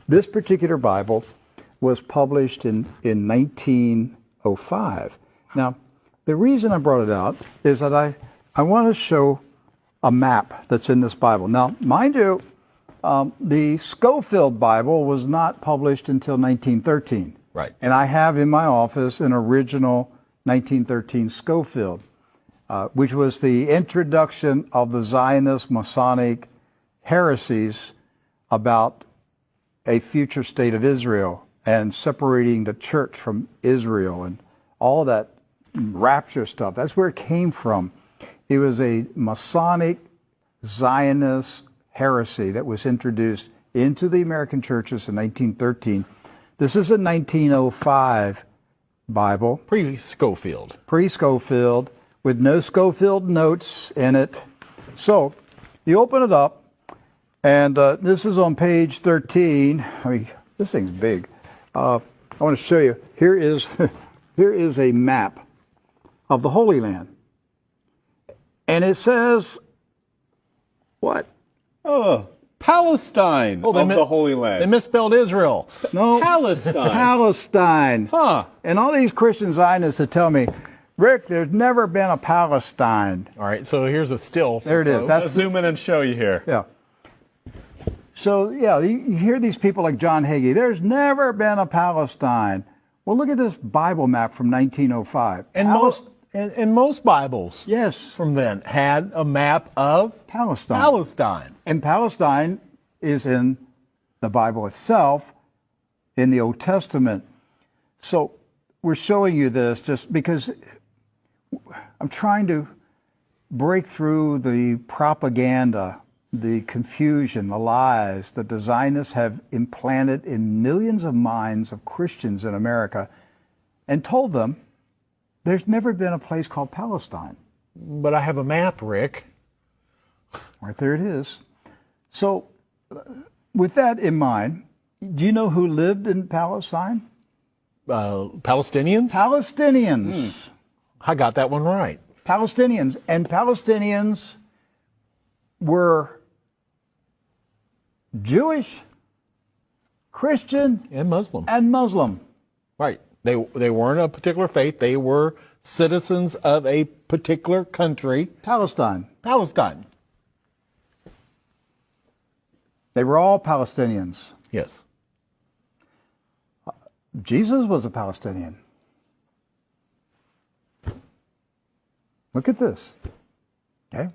This particular Bible was published in 1905. Now, the reason I brought it out is that I want to show a map that's in this Bible. Now, mind you, the Scofield Bible was not published until 1913. Right. And I have in my office an original 1913 Scofield, which was the introduction of the Zionist Masonic heresies about a future state of Israel and separating the church from Israel and all that rapture stuff. That's where it came from. It was a Masonic Zionist heresy that was introduced into the American churches in 1913. This is a 1905 Bible. Pre-Scofield. Pre-Scofield, with no Scofield notes in it. So, you open it up, and this is on page 13. I mean, this thing's big. I want to show you. Here is a map of the Holy Land. And it says, what? Oh, Palestine of the Holy Land. They misspelled Israel. No. Palestine. Palestine. Huh. And all these Christian Zionists that tell me, Rick, there's never been a Palestine. All right, so here's a still. There it is. Let's zoom in and show you here. Yeah. So, yeah, you hear these people like John Hagee, there's never been a Palestine. Well, look at this Bible map from 1905. And most Bibles Yes. from then had a map of Palestine. And Palestine is in the Bible itself, in the Old Testament. So we're showing you this just because I'm trying to break through the propaganda, the confusion, the lies that the Zionists have implanted in millions of minds of Christians in America and told them there's never been a place called Palestine. But I have a map, Rick. Right there it is. So, with that in mind, do you know who lived in Palestine? Palestinians? Palestinians. I got that one right. Palestinians. And Palestinians were Jewish, Christian, And Muslim. and Muslim. Right. They weren't a particular faith. They were citizens of a particular country. Palestine. Palestine. They were all Palestinians. Yes. Jesus was a Palestinian. Look at this. Okay?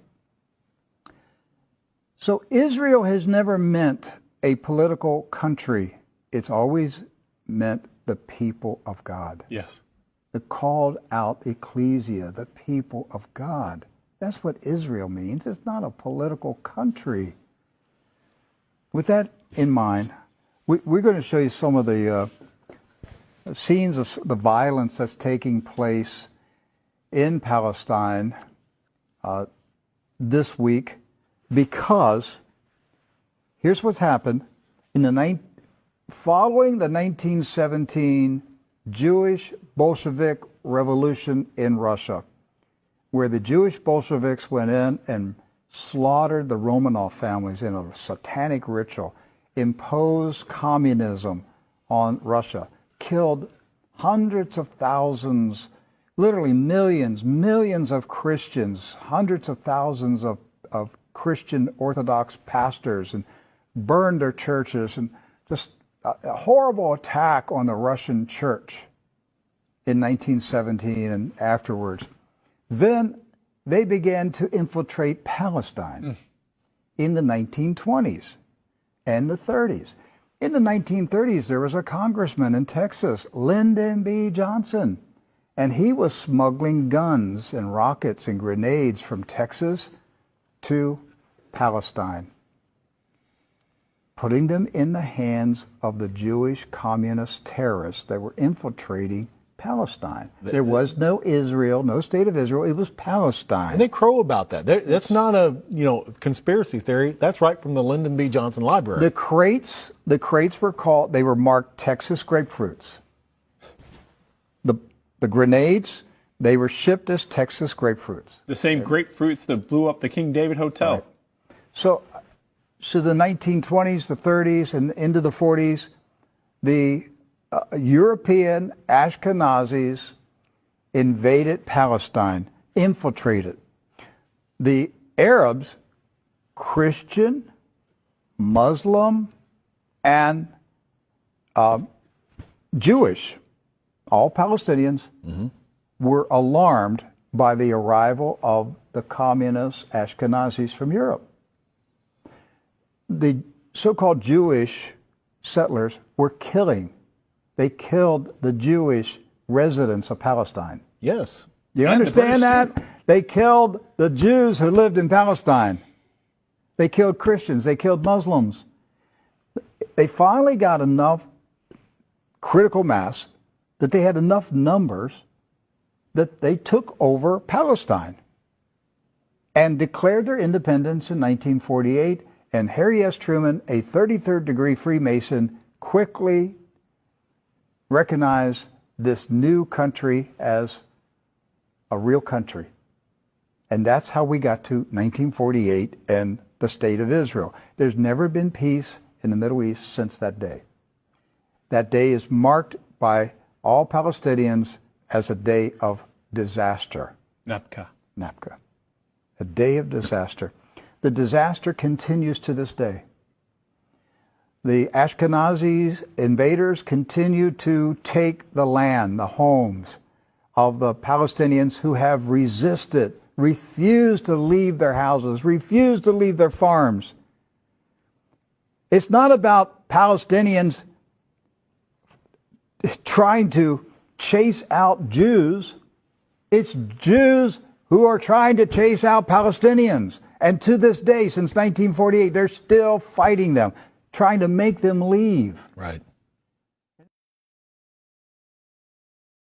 So Israel has never meant a political country. It's always meant the people of God. Yes. The called out ecclesia, the people of God. That's what Israel means. It's not a political country. With that in mind, we're going to show you some of the scenes of the violence that's taking place in Palestine this week, because here's what's happened following the 1917 Jewish Bolshevik Revolution in Russia, where the Jewish Bolsheviks went in and slaughtered the Romanov families in a satanic ritual, imposed communism on Russia, killed hundreds of thousands, literally millions of Christians, hundreds of thousands of Christian Orthodox pastors, and burned their churches, and just a horrible attack on the Russian church in 1917 and afterwards. Then they began to infiltrate Palestine in the 1920s and the 30s. In the 1930s, there was a congressman in Texas, Lyndon B. Johnson, and he was smuggling guns and rockets and grenades from Texas to Palestine, putting them in the hands of the Jewish communist terrorists that were infiltrating Palestine. There was no Israel, no state of Israel. It was Palestine. And they crow about that. That's not a conspiracy theory. That's right from the Lyndon B. Johnson Library. The crates were marked Texas grapefruits. The grenades, they were shipped as Texas grapefruits. The same grapefruits that blew up the King David Hotel. Right. So to the 1920s, the 30s, and into the 40s, the European Ashkenazis invaded Palestine, infiltrated. The Arabs, Christian, Muslim, and Jewish, all Palestinians, were alarmed by the arrival of the communist Ashkenazis from Europe. The so-called Jewish settlers were killing. They killed the Jewish residents of Palestine. Yes. You And the understand British that? They killed the Jews who lived in Palestine. They killed Christians. They killed Muslims. They finally got enough critical mass that they had enough numbers that they took over Palestine and declared their independence in 1948. And Harry S. Truman, a 33rd degree Freemason, quickly recognized this new country as a real country. And that's how we got to 1948 and the State of Israel. There's never been peace in the Middle East since that day. That day is marked by all Palestinians as a day of disaster. Napka. Napka. A day of disaster. The disaster continues to this day. The Ashkenazi invaders continue to take the land, the homes of the Palestinians who have resisted, refused to leave their houses, refused to leave their farms. It's not about Palestinians trying to chase out Jews. It's Jews who are trying to chase out Palestinians. And to this day, since 1948, they're still fighting them, trying to make them leave. Right.